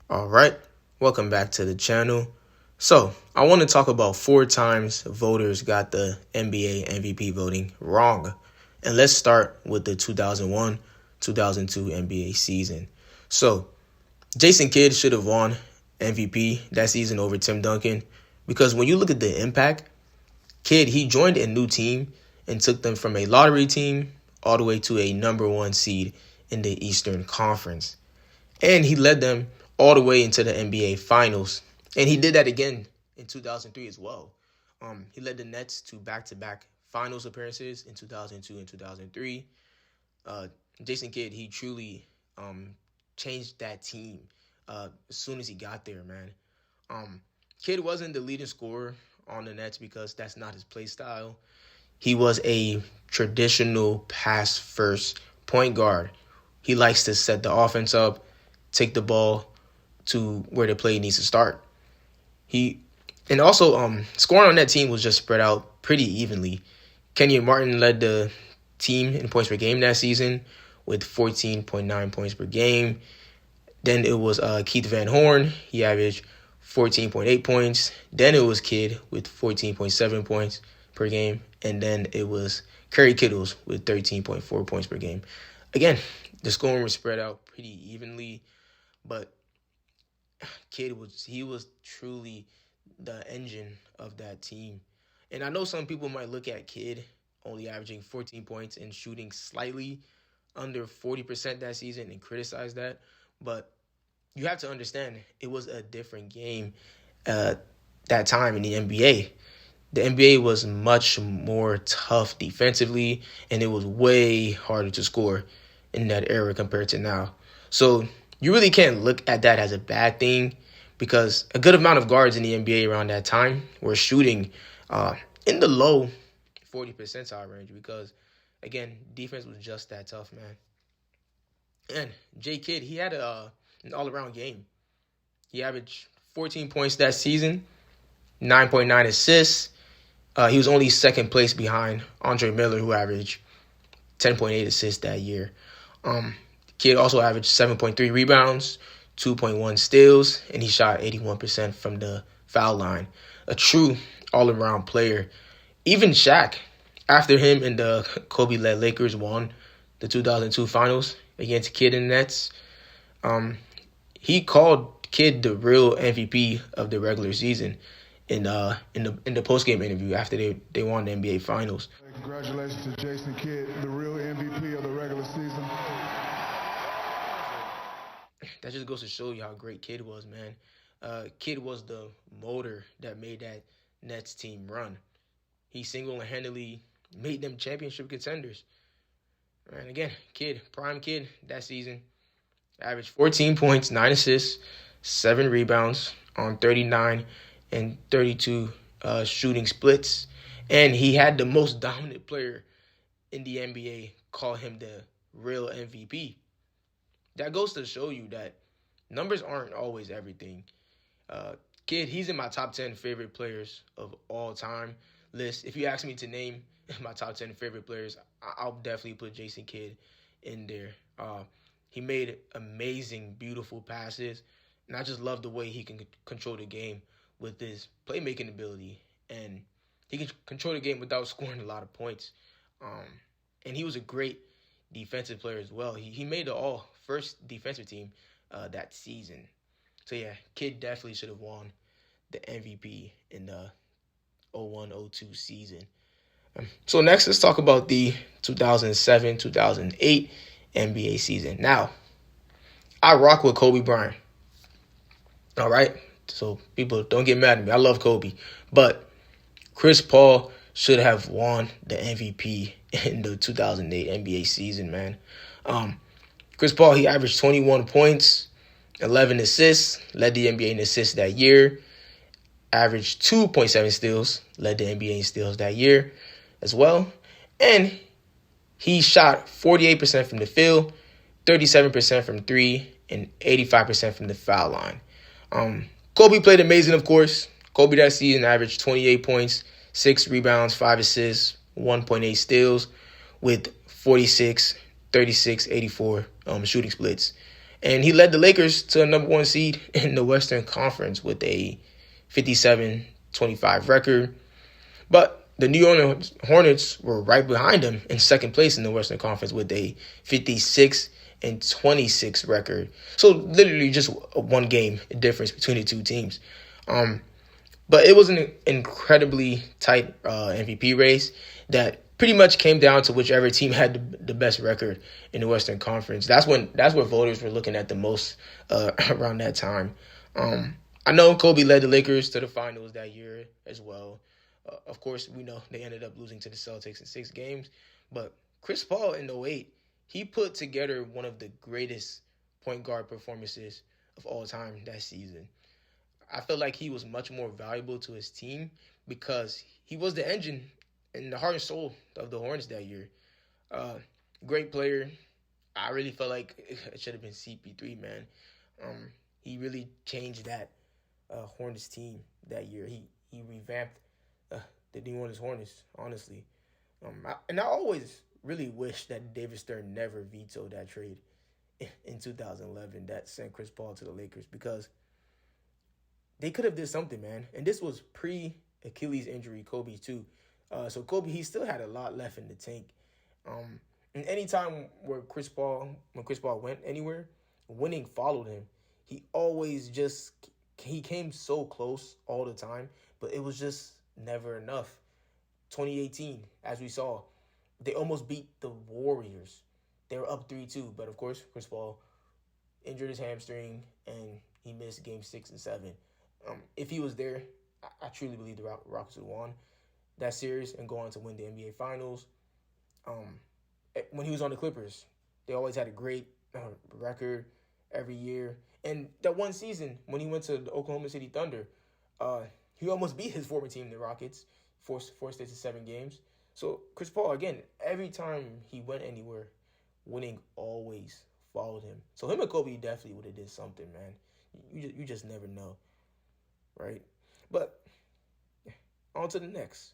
All right, welcome back to the channel. So, I want to talk about 4 times voters got the NBA MVP voting wrong. And let's start with the 2001 2002 NBA season. So, Jason Kidd should have won MVP that season over Tim Duncan because when you look at the impact, Kidd, he joined a new team and took them from a lottery team all the way to a number one seed in the Eastern Conference. And he led them all the way into the NBA Finals. And he did that again in 2003 as well. He led the Nets to back-to-back Finals appearances in 2002 and 2003. Jason Kidd, he truly changed that team as soon as he got there, man. Kidd wasn't the leading scorer on the Nets because that's not his play style. He was a traditional pass-first point guard. He likes to set the offense up, take the ball to where the play needs to start. Scoring on that team was just spread out pretty evenly. Kenyon Martin led the team in points per game that season with 14.9 points per game. Then it was Keith Van Horn. He averaged 14.8 points. Then it was Kidd with 14.7 points per game. And then it was Kerry Kittles with 13.4 points per game. Again, the scoring was spread out pretty evenly, but Kidd was truly the engine of that team. And I know some people might look at Kidd only averaging 14 points and shooting slightly under 40% that season and criticize that, but you have to understand it was a different game that time in the NBA. The NBA was much more tough defensively, and it was way harder to score in that era compared to now. So you really can't look at that as a bad thing because a good amount of guards in the NBA around that time were shooting in the low 40 percentile range because, again, defense was just that tough, man. And J. Kidd, he had an all-around game. He averaged 14 points that season, 9.9 assists. He was only second place behind Andre Miller, who averaged 10.8 assists that year. Kidd also averaged 7.3 rebounds, 2.1 steals, and he shot 81% from the foul line. A true all-around player. Even Shaq, after him and the Kobe-led Lakers won the 2002 Finals against Kidd and Nets, he called Kidd the real MVP of the regular season in the post-game interview after they won the NBA Finals. Congratulations to Jason Kidd, the real MVP of the regular season. That just goes to show you how great Kidd was, man. Kidd was the motor that made that Nets team run. He single-handedly made them championship contenders. And again, prime Kidd that season, averaged 14 points, 9 assists, 7 rebounds on 39 and 32 shooting splits. And he had the most dominant player in the NBA call him the real MVP. That goes to show you that numbers aren't always everything. Kidd, he's in my top 10 favorite players of all time list. If you ask me to name my top 10 favorite players, I'll definitely put Jason Kidd in there. He made amazing, beautiful passes, and I just love the way he can control the game with his playmaking ability. And he can control the game without scoring a lot of points. And he was a great defensive player as well. He made the all-first defensive team that season. So, yeah, Kidd definitely should have won the MVP in the 01-02 season. So next, let's talk about the 2007-2008 NBA season. Now, I rock with Kobe Bryant. All right? So people don't get mad at me. I love Kobe. But Chris Paul should have won the MVP in the 2008 NBA season, man. Chris Paul, he averaged 21 points, 11 assists, led the NBA in assists that year, averaged 2.7 steals, led the NBA in steals that year as well. And he shot 48% from the field, 37% from three, and 85% from the foul line. Kobe played amazing, of course. Kobe that season averaged 28 points, 6 rebounds, 5 assists, 1.8 steals with 46, 36, 84 shooting splits. And he led the Lakers to a number one seed in the Western Conference with a 57-25 record. But the New Orleans Hornets were right behind him in second place in the Western Conference with a 56-26 record. So literally just a one game difference between the two teams. But it was an incredibly tight MVP race that pretty much came down to whichever team had the best record in the Western Conference. That's where voters were looking at the most around that time. I know Kobe led the Lakers to the finals that year as well. Of course, we know they ended up losing to the Celtics in 6 games. But Chris Paul in '08, he put together one of the greatest point guard performances of all time that season. I felt like he was much more valuable to his team because he was the engine and the heart and soul of the Hornets that year. Great player. I really felt like it should have been CP3, man. He really changed that Hornets team that year. He revamped the New Orleans Hornets, honestly. I always really wish that David Stern never vetoed that trade in 2011 that sent Chris Paul to the Lakers because they could have did something, man. And this was pre-Achilles injury, Kobe too. So Kobe, he still had a lot left in the tank. And anytime when Chris Paul went anywhere, winning followed him. He came so close all the time, but it was just never enough. 2018, as we saw, they almost beat the Warriors. They were up 3-2, but of course, Chris Paul injured his hamstring and he missed Game 6 and 7. If he was there, I truly believe the Rockets would have won that series and go on to win the NBA Finals. When he was on the Clippers, they always had a great record every year. And that one season, when he went to the Oklahoma City Thunder, he almost beat his former team, the Rockets, forced it to 7 games. So Chris Paul, again, every time he went anywhere, winning always followed him. So him and Kobe definitely would have did something, man. You just never know, right? But on to the next.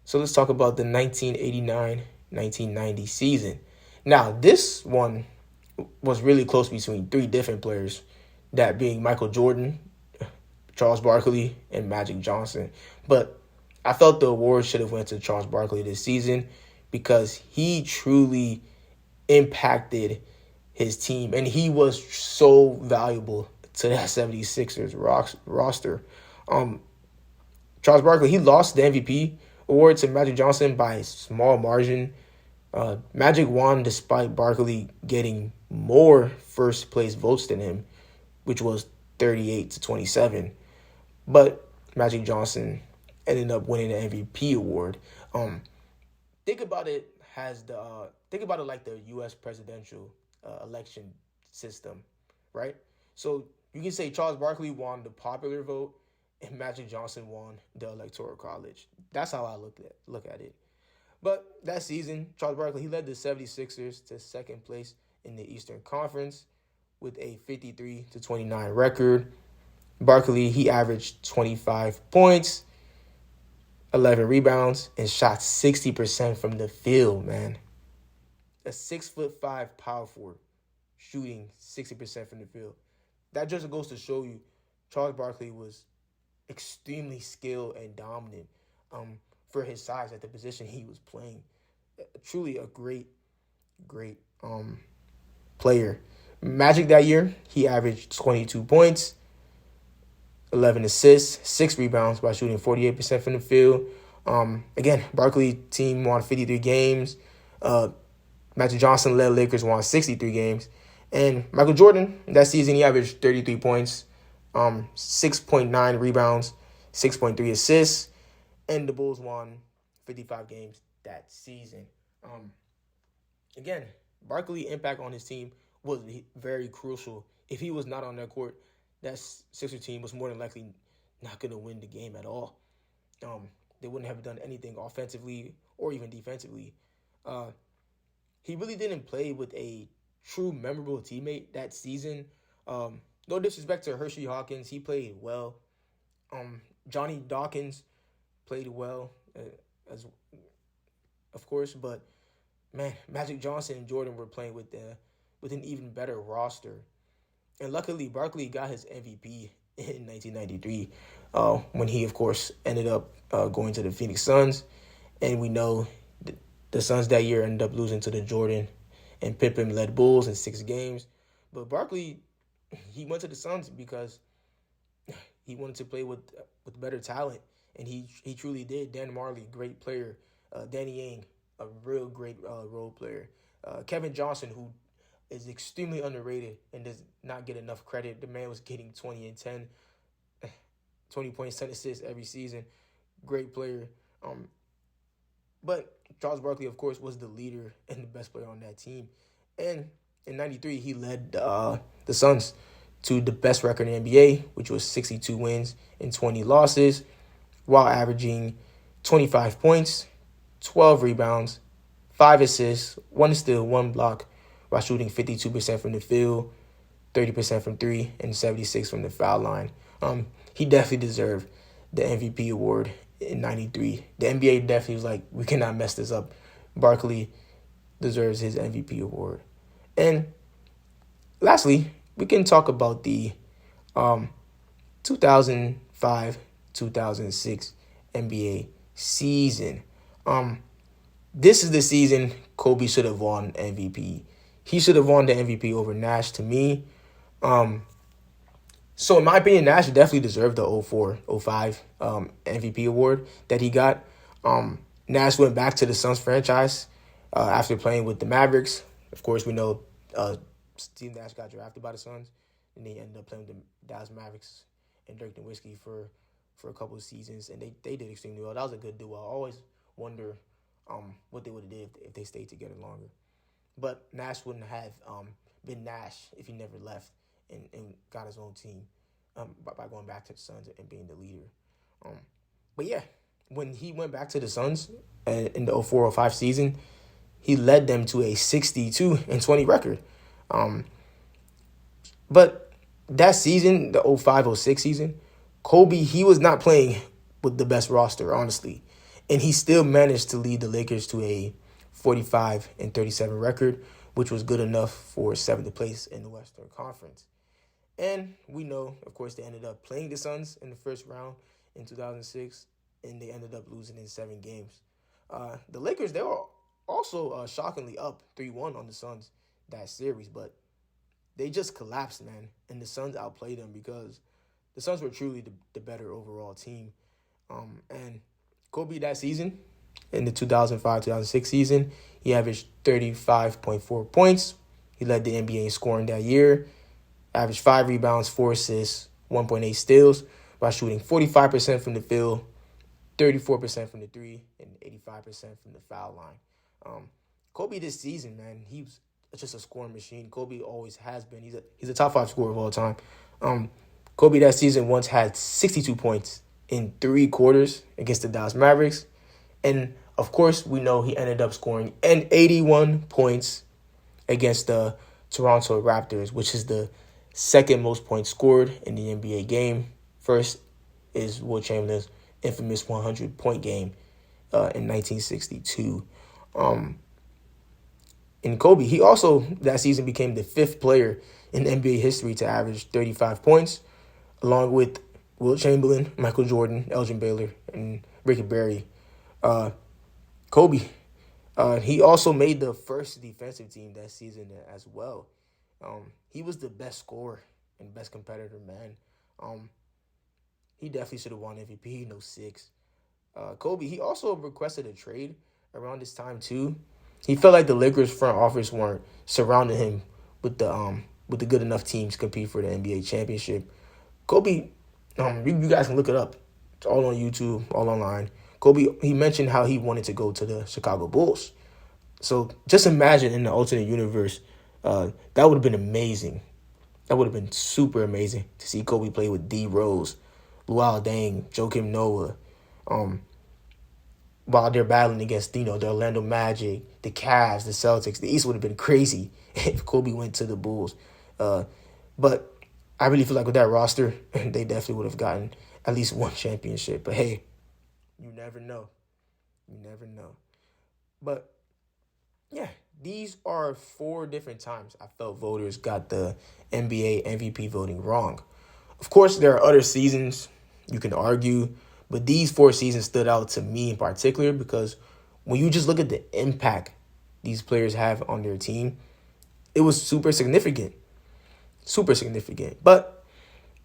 So let's talk about the 1989-1990 season. Now, this one was really close between 3 different players, that being Michael Jordan, Charles Barkley, and Magic Johnson. But I felt the award should have went to Charles Barkley this season because he truly impacted his team, and he was so valuable to that 76ers roster. Charles Barkley, he lost the MVP award to Magic Johnson by a small margin. Magic won despite Barkley getting more first-place votes than him, which was 38-27. But Magic Johnson ended up winning the MVP award. Think about it like the U.S. presidential election system, right? So you can say Charles Barkley won the popular vote and Magic Johnson won the Electoral College. That's how I look at it. But that season, Charles Barkley, he led the 76ers to second place in the Eastern Conference with a 53-29 record. Barkley, he averaged 25 points, 11 rebounds, and shot 60% from the field, man. A 6'5" power forward shooting 60% from the field. That just goes to show you Charles Barkley was extremely skilled and dominant for his size at the position he was playing. Truly a great player. Magic that year, he averaged 22 points, 11 assists, 6 rebounds by shooting 48% from the field. Again, Barkley team won 53 games. Magic Johnson led Lakers, won 63 games. And Michael Jordan, that season, he averaged 33 points, 6.9 rebounds, 6.3 assists. And the Bulls won 55 games that season. Again, Barkley's impact on his team was very crucial. If he was not on that court, that Sixers team was more than likely not going to win the game at all. They wouldn't have done anything offensively or even defensively. He really didn't play with a true memorable teammate that season. No disrespect to Hershey Hawkins, he played well. Johnny Dawkins played well, of course, but man, Magic Johnson and Jordan were playing with an even better roster. And luckily, Barkley got his MVP in 1993 when he, of course, ended up going to the Phoenix Suns. And we know the Suns that year ended up losing to the Jordan and Pippen led Bulls in 6 games. But Barkley, he went to the Suns because he wanted to play with better talent, and he truly did. Dan Marley, great player. Danny Ainge, a real great role player. Kevin Johnson, who is extremely underrated and does not get enough credit. The man was getting 20 and 10, 20 points, 10 assists every season. Great player. But Charles Barkley, of course, was the leader and the best player on that team. And in '93, he led the Suns to the best record in the NBA, which was 62 wins and 20 losses, while averaging 25 points, 12 rebounds, 5 assists, 1 steal, 1 block, while shooting 52% from the field, 30% from three, and 76% from the foul line. He definitely deserved the MVP award in '93. The NBA definitely was like, we cannot mess this up. Barkley deserves his MVP award. And lastly, we can talk about the 2005-2006 NBA season. This is the season Kobe should have won MVP. He should have won the MVP over Nash to me. So in my opinion, Nash definitely deserved the 04-05 MVP award that he got. Nash went back to the Suns franchise after playing with the Mavericks. Of course, we know Steve Nash got drafted by the Suns, and he ended up playing with the Dallas Mavericks and Dirk Nowitzki for a couple of seasons, and they did extremely well. That was a good duo. I always wonder what they would have did if they stayed together longer. But Nash wouldn't have been Nash if he never left and got his own team by going back to the Suns and being the leader. But yeah, when he went back to the Suns in the 04-05 season, he led them to a 62-20 record. But that season, the 05-06 season, Kobe, he was not playing with the best roster, honestly. And he still managed to lead the Lakers to a 45-37 record, which was good enough for 7th place in the Western Conference. And we know, of course, they ended up playing the Suns in the first round in 2006, and they ended up losing in 7 games. The Lakers, they were also shockingly up 3-1 on the Suns that series, but they just collapsed, man, and the Suns outplayed them because the Suns were truly the better overall team. And Kobe that season, in the 2005-2006 season, he averaged 35.4 points. He led the NBA in scoring that year, averaged 5 rebounds, 4 assists, 1.8 steals, while shooting 45% from the field, 34% from the three, and 85% from the foul line. Kobe this season, man, he was just a scoring machine. Kobe always has been. He's a top 5 scorer of all time. Kobe that season once had 62 points in 3 quarters against the Dallas Mavericks. And, of course, we know he ended up scoring 81 points against the Toronto Raptors, which is the second most points scored in the NBA game. First is Wilt Chamberlain's infamous 100-point game in 1962. And Kobe, he also that season became the 5th player in NBA history to average 35 points, along with Wilt Chamberlain, Michael Jordan, Elgin Baylor, and Ricky Barry. Kobe, he also made the first defensive team that season as well. He was the best scorer and best competitor, man. He definitely should have won MVP in '06. Kobe, he also requested a trade around this time too. He felt like the Lakers front office weren't surrounding him with the good enough teams to compete for the NBA championship. Kobe, you guys can look it up. It's all on YouTube, all online. Kobe, he mentioned how he wanted to go to the Chicago Bulls. So just imagine in the alternate universe, that would have been amazing. That would have been super amazing to see Kobe play with D Rose, Luol Deng, Joakim Noah, while they're battling against, the Orlando Magic, the Cavs, the Celtics. The East would have been crazy if Kobe went to the Bulls. But I really feel like with that roster, they definitely would have gotten at least one championship. But hey, you never know. You never know. But yeah, these are 4 different times I felt voters got the NBA MVP voting wrong. Of course, there are other seasons you can argue, but these 4 seasons stood out to me in particular because when you just look at the impact these players have on their team, it was super significant. Super significant. But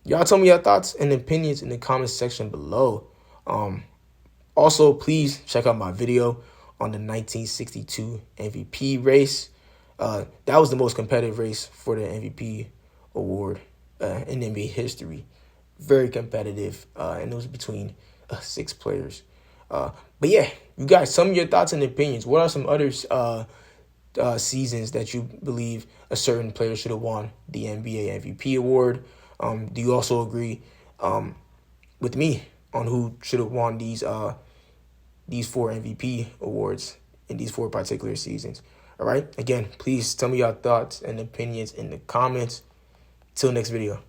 y'all tell me your thoughts and opinions in the comments section below. Also, please check out my video on the 1962 MVP race. That was the most competitive race for the MVP award in NBA history. Very competitive, and it was between 6 players. But yeah, you guys, some of your thoughts and opinions. What are some other seasons that you believe a certain player should have won the NBA MVP award? Do you also agree with me on who should have won these 4 MVP awards in these 4 particular seasons? All right. Again, please tell me your thoughts and opinions in the comments. Till next video.